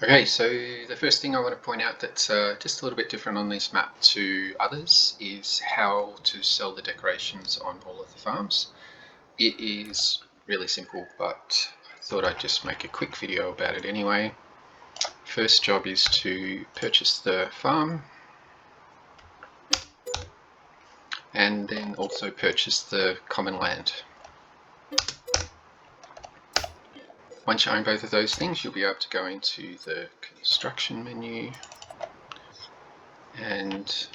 Okay, so the first thing I want to point out that's just a little bit different on this map to others is how to sell the decorations on all of the farms. It is really simple, but I thought I'd just make a quick video about it anyway. First job is to purchase the farm and then also purchase the common land. Once you own both of those things, you'll be able to go into the construction menu and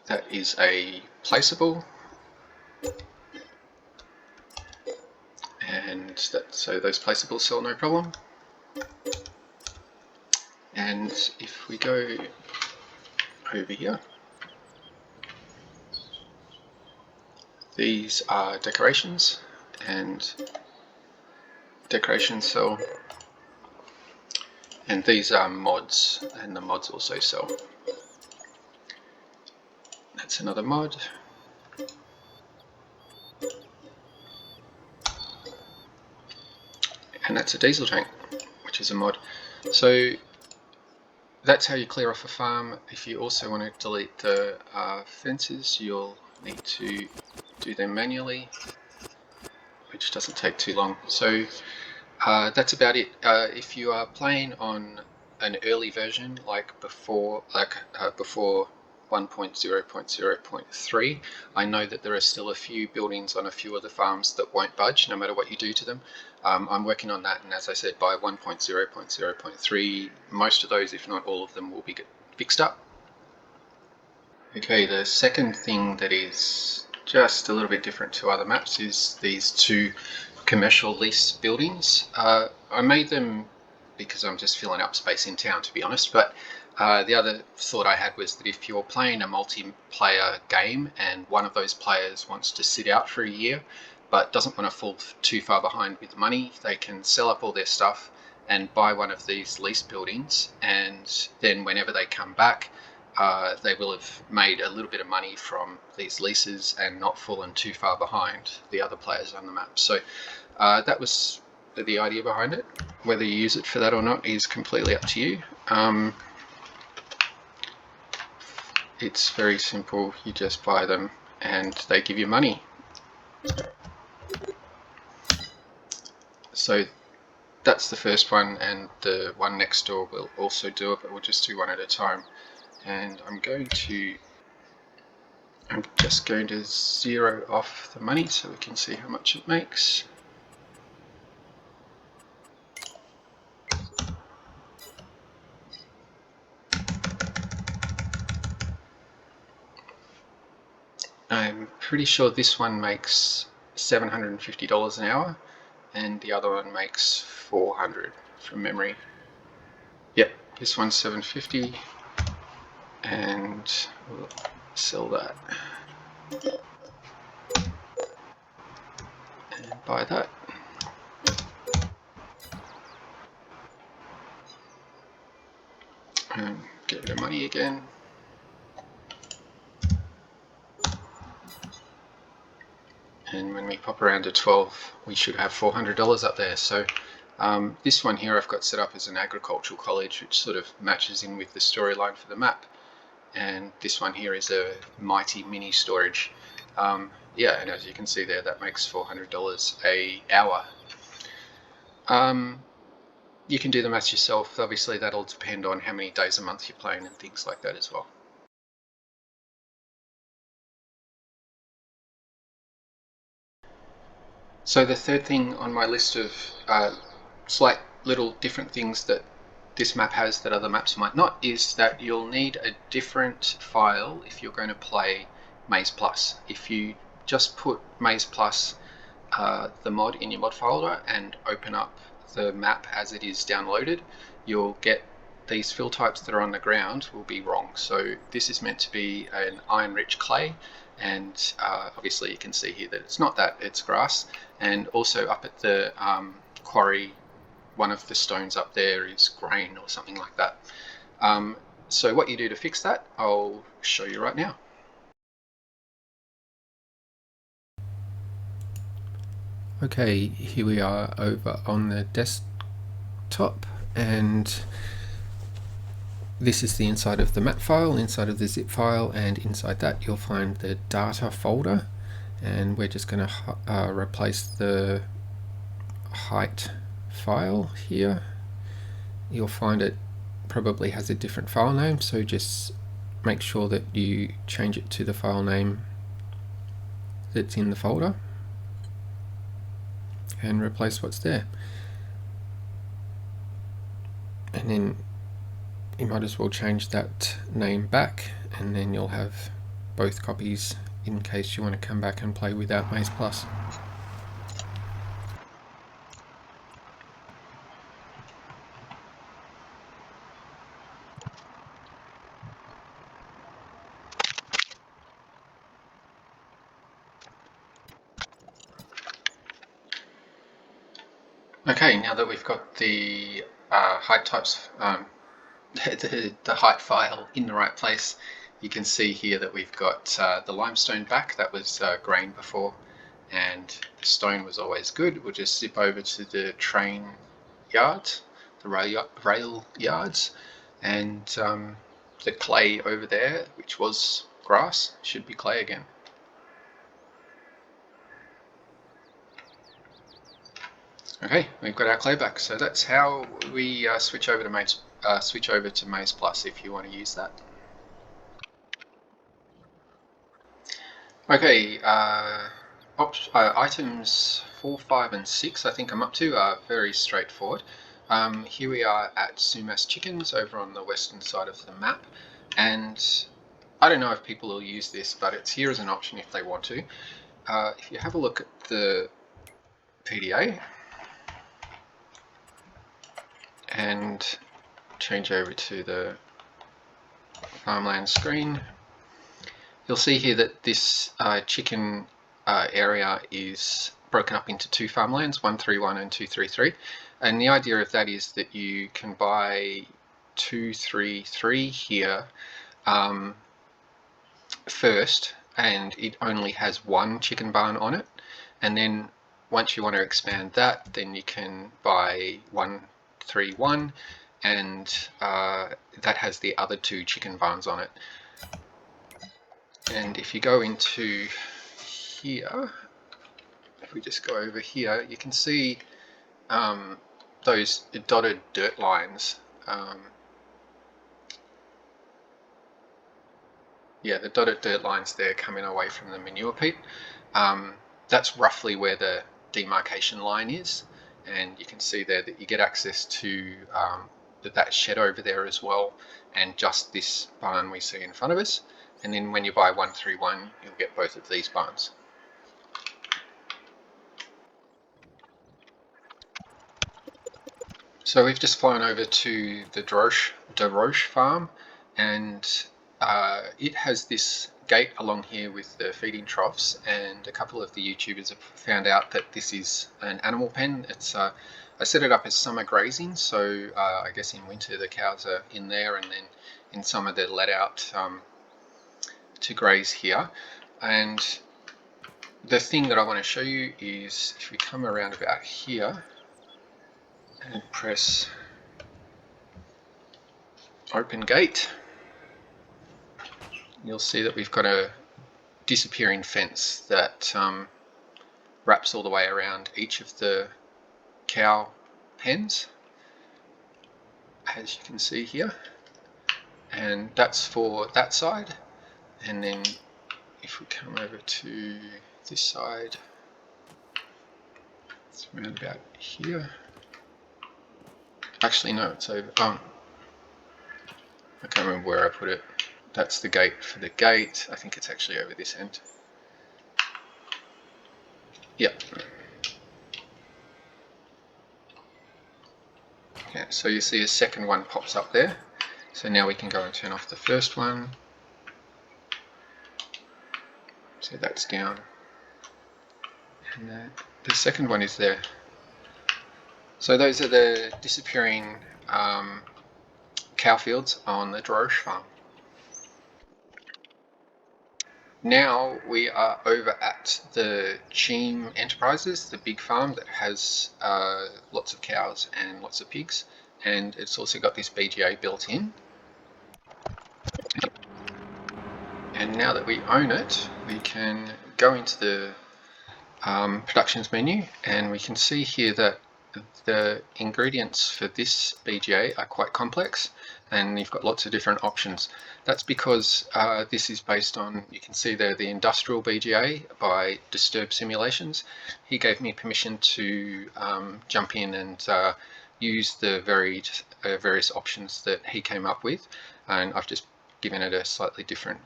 that is a placeable, and so those placeables sell no problem. And if we go over here, these are decorations, and decorations sell, and these are mods, and the mods also sell. That's another mod. And that's a diesel tank, which is a mod. So that's how you clear off a farm. If you also want to delete the fences, you'll need to do them manually, which doesn't take too long. So that's about it. If you are playing on an early version, like before 1.0.0.3, I know that there are still a few buildings on a few of the farms that won't budge no matter what you do to them. I'm working on that, and as I said, by 1.0.0.3, most of those, if not all of them, will be fixed up. Okay, the second thing that is just a little bit different to other maps is these two commercial lease buildings. I made them because I'm just filling up space in town, to be honest, but the other thought I had was that if you're playing a multiplayer game and one of those players wants to sit out for a year but doesn't want to fall too far behind with money, they can sell up all their stuff and buy one of these lease buildings, and then whenever they come back, they will have made a little bit of money from these leases and not fallen too far behind the other players on the map. So that was the idea behind it. Whether you use it for that or not is completely up to you. It's very simple. You just buy them and they give you money. So that's the first one, and the one next door will also do it, but we'll just do one at a time. And I'm just going to zero off the money so we can see how much it makes. I'm pretty sure this one makes $750 an hour and the other one makes $400 from memory. Yep, this one's $750 and we'll sell that and buy that. And get rid of money again. And when we pop around to 12, we should have $400 up there. So this one here I've got set up as an agricultural college, which sort of matches in with the storyline for the map. And this one here is a mighty mini storage. Yeah, and as you can see there, that makes $400 an hour. You can do the maths yourself. Obviously, that'll depend on how many days a month you're playing and things like that as well. So the third thing on my list of slight little different things that this map has that other maps might not is that you'll need a different file if you're going to play Maize Plus. If you just put Maize Plus, the mod, in your mod folder and open up the map as it is downloaded, you'll get these fill types that are on the ground will be wrong. So this is meant to be an iron-rich clay, and obviously you can see here that it's not that, it's grass. And also up at the quarry, one of the stones up there is grain or something like that. So what you do to fix that, I'll show you right now. Okay, here we are over on the top, and this is the inside of the map file, inside of the zip file, and inside that you'll find the data folder, and we're just going to replace the height file here. You'll find it probably has a different file name, so just make sure that you change it to the file name that's in the folder and replace what's there. And then you might as well change that name back, and then you'll have both copies in case you want to come back and play without Maize Plus. Okay, now that we've got the height types, the height file in the right place, you can see here that we've got the limestone back. That was grain before, and the stone was always good. We'll just zip over to the train yards, the rail yards, and the clay over there, which was grass, should be clay again. Okay, we've got our clay back, so that's how we switch over to Maize Plus if you want to use that. Okay, items 4, 5, and 6 I think I'm up to are very straightforward. Here we are at Sumas chickens over on the western side of the map, and I don't know if people will use this, but it's here as an option if they want to. If you have a look at the PDA and change over to the farmland screen, you'll see here that this chicken area is broken up into two farmlands, 131 and 233, and the idea of that is that you can buy 233 here first, and it only has one chicken barn on it, and then once you want to expand that, then you can buy 131, and that has the other two chicken barns on it. And if you go into here, if we just go over here, you can see those dotted dirt lines. Yeah, the dotted dirt lines there coming away from the manure pit. That's roughly where the demarcation line is, and you can see there that you get access to that shed over there as well, and just this barn we see in front of us. And then when you buy 131, you'll get both of these barns. So we've just flown over to the Deroche farm, and it has this gate along here with the feeding troughs, and a couple of the YouTubers have found out that this is an animal pen. It's I set it up as summer grazing, so I guess in winter the cows are in there, and then in summer they're let out to graze here. And the thing that I want to show you is if we come around about here and press open gate, you'll see that we've got a disappearing fence that wraps all the way around each of the cow pens, as you can see here, and that's for that side. And then if we come over to this side, it's around about here. Actually no, it's over, I can't remember where I put it. That's the gate for the gate. I think it's actually over this end. Yep. Yeah, so you see a second one pops up there. So now we can go and turn off the first one. So that's down. And the second one is there. So those are the disappearing cow fields on the Deroche farm. Now we are over at the Cheam Enterprises, the big farm that has lots of cows and lots of pigs, and it's also got this BGA built in. And now that we own it, we can go into the productions menu, and we can see here that the ingredients for this BGA are quite complex, and you've got lots of different options. That's because this is based on, you can see there, the industrial BGA by Disturb Simulations. He gave me permission to jump in and use the various options that he came up with, and I've just given it a slightly different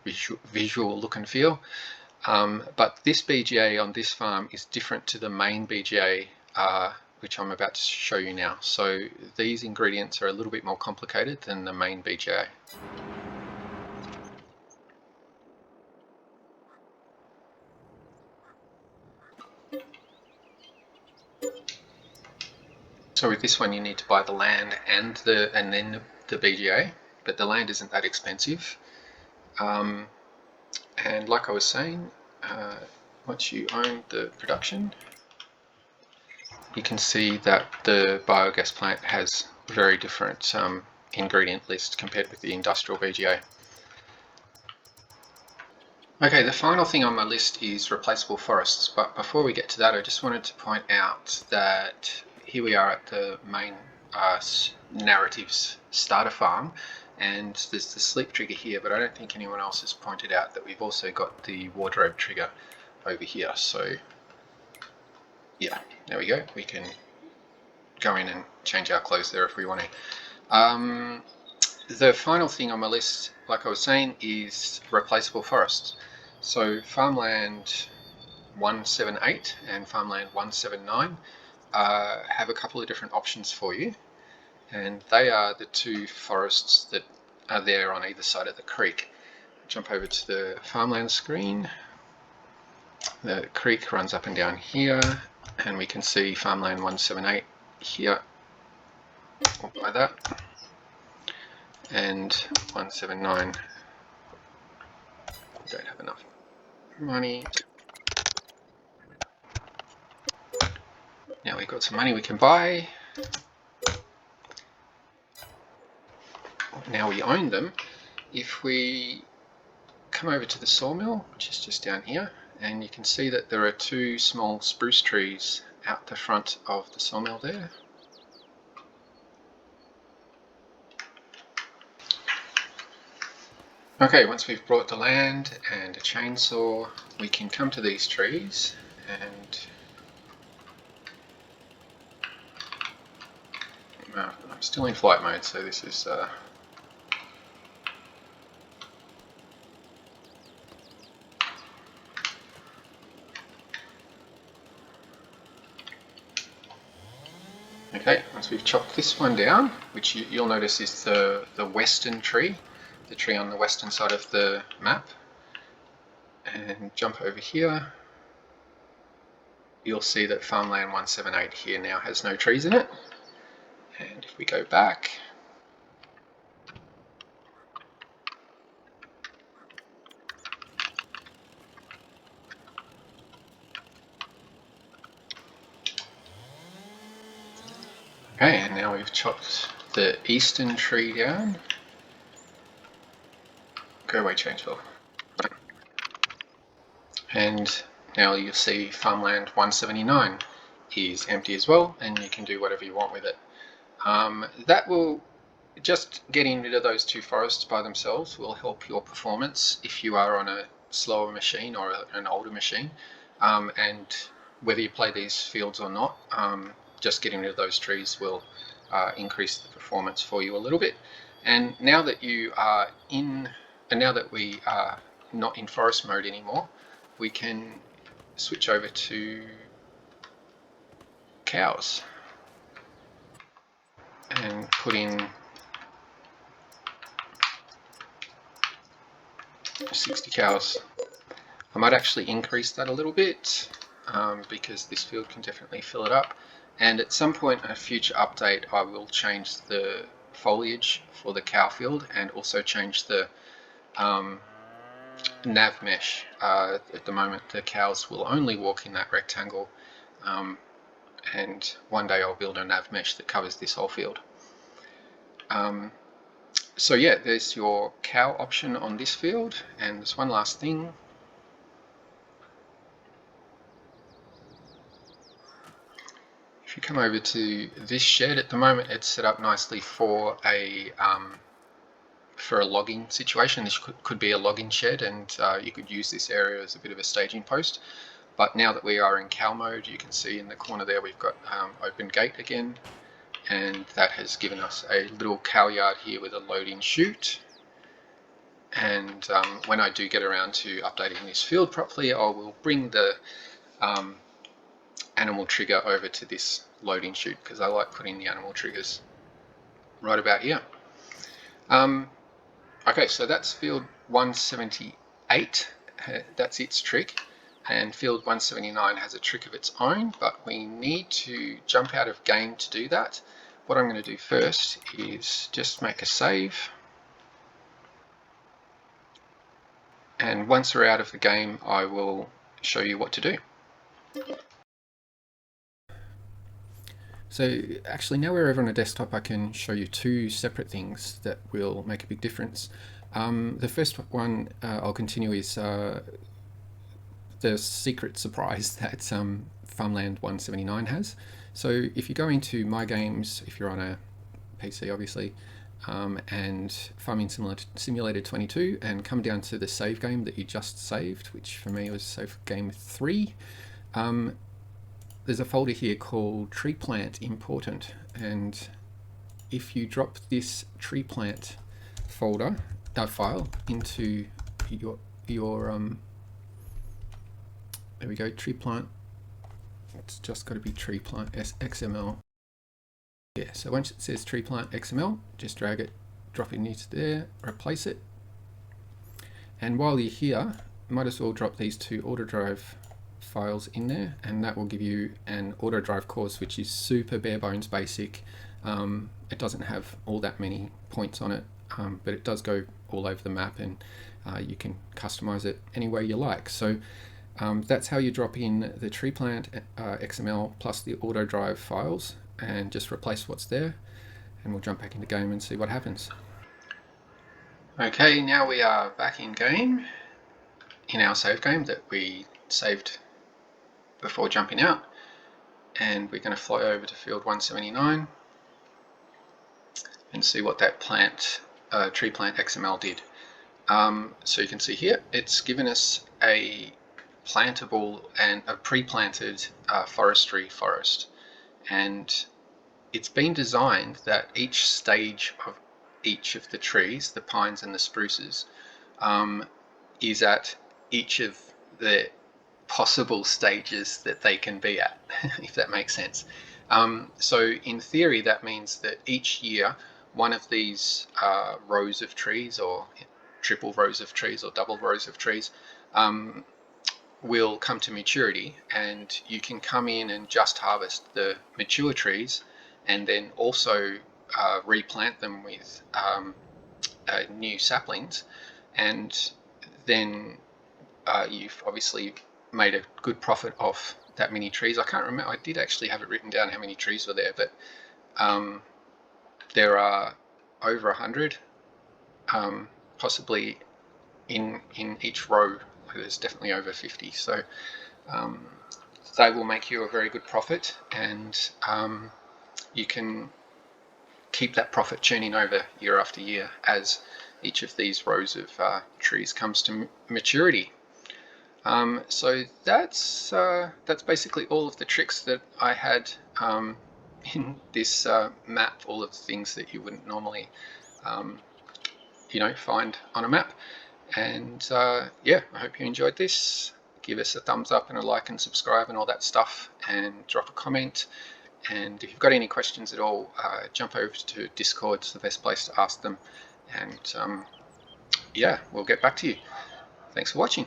visual look and feel. But this BGA on this farm is different to the main BGA, which I'm about to show you now. So these ingredients are a little bit more complicated than the main BGA. So with this one you need to buy the land and then the BGA, but the land isn't that expensive. And like I was saying, once you own the production, you can see that the biogas plant has very different ingredient list compared with the industrial BGA. Okay, the final thing on my list is replaceable forests, but before we get to that I just wanted to point out that here we are at the main narratives starter farm, and there's the sleep trigger here, but I don't think anyone else has pointed out that we've also got the wardrobe trigger over here. So yeah, there we go. We can go in and change our clothes there if we want to. The final thing on my list, like I was saying, is replaceable forests. So farmland 178 and farmland 179 have a couple of different options for you, and they are the two forests that are there on either side of the creek. Jump over to the farmland screen. The creek runs up and down here, and we can see farmland 178 here, we'll buy that, and 179, we don't have enough money. Now we've got some money we can buy. Now we own them. If we come over to the sawmill, which is just down here, and you can see that there are two small spruce trees out the front of the sawmill there. Okay, once we've brought the land and a chainsaw, we can come to these trees, and I'm still in flight mode, so this is okay, once we've chopped this one down, which you'll notice is the western tree, the tree on the western side of the map, and jump over here, you'll see that farmland 178 here now has no trees in it. And if we go back, okay, and now we've chopped the eastern tree down. Go away, chainsaw. And now you'll see farmland 179 is empty as well, and you can do whatever you want with it. That will, just getting rid of those two forests by themselves will help your performance if you are on a slower machine or an older machine, and whether you play these fields or not, just getting rid of those trees will increase the performance for you a little bit. And now that you are now that we are not in forest mode anymore, we can switch over to cows and put in 60 cows. I might actually increase that a little bit because this field can definitely fill it up, and at some point in a future update I will change the foliage for the cow field and also change the nav mesh. At the moment the cows will only walk in that rectangle, and one day I'll build a nav mesh that covers this whole field. So yeah, there's your cow option on this field, and there's one last thing. If you come over to this shed, at the moment it's set up nicely for a logging situation. This could be a logging shed, and you could use this area as a bit of a staging post. But now that we are in cow mode, you can see in the corner there we've got open gate again, and that has given us a little cow yard here with a loading chute. And when I do get around to updating this field properly, I will bring the animal trigger over to this loading chute, because I like putting the animal triggers right about here. Okay, so that's field 178, that's its trick, and field 179 has a trick of its own, but we need to jump out of game to do that. What I'm going to do first is just make a save, and once we're out of the game I will show you what to do. So actually, now we're over on a desktop, I can show you two separate things that will make a big difference. The first one I'll continue is the secret surprise that Farmland 179 has. So if you go into My Games, if you're on a PC obviously, and Farming Simulator 22, and come down to the save game that you just saved, which for me was save game 3, there's a folder here called tree plant important, and if you drop this tree plant folder file into your there we go, tree plant, it's just got to be tree plant XML. Yeah, so once it says tree plant XML, just drag it, drop it into there, replace it, and while you're here, might as well drop these two AutoDrive files in there, and that will give you an AutoDrive course which is super bare bones basic. It doesn't have all that many points on it, but it does go all over the map, and you can customize it any way you like. So that's how you drop in the tree plant XML plus the AutoDrive files, and just replace what's there, and we'll jump back into game and see what happens. Okay, now we are back in game, in our save game that we saved before jumping out, and we're going to fly over to field 179 and see what that tree plant XML did. So you can see here it's given us a plantable and a pre-planted forestry forest, and it's been designed that each stage of each of the trees, the pines and the spruces, is at each of the possible stages that they can be at, if that makes sense. So in theory that means that each year one of these rows of trees, or triple rows of trees or double rows of trees, will come to maturity, and you can come in and just harvest the mature trees and then also replant them with new saplings, and then you've obviously made a good profit off that many trees. I can't remember, I did actually have it written down how many trees were there, but there are over 100, possibly in each row there's definitely over 50, so they will make you a very good profit, and you can keep that profit churning over year after year as each of these rows of trees comes to maturity. So that's basically all of the tricks that I had in this map, all of the things that you wouldn't normally find on a map. And yeah, I hope you enjoyed this. Give us a thumbs up and a like and subscribe and all that stuff, and drop a comment. And if you've got any questions at all, jump over to Discord. It's the best place to ask them, and yeah, we'll get back to you. Thanks for watching.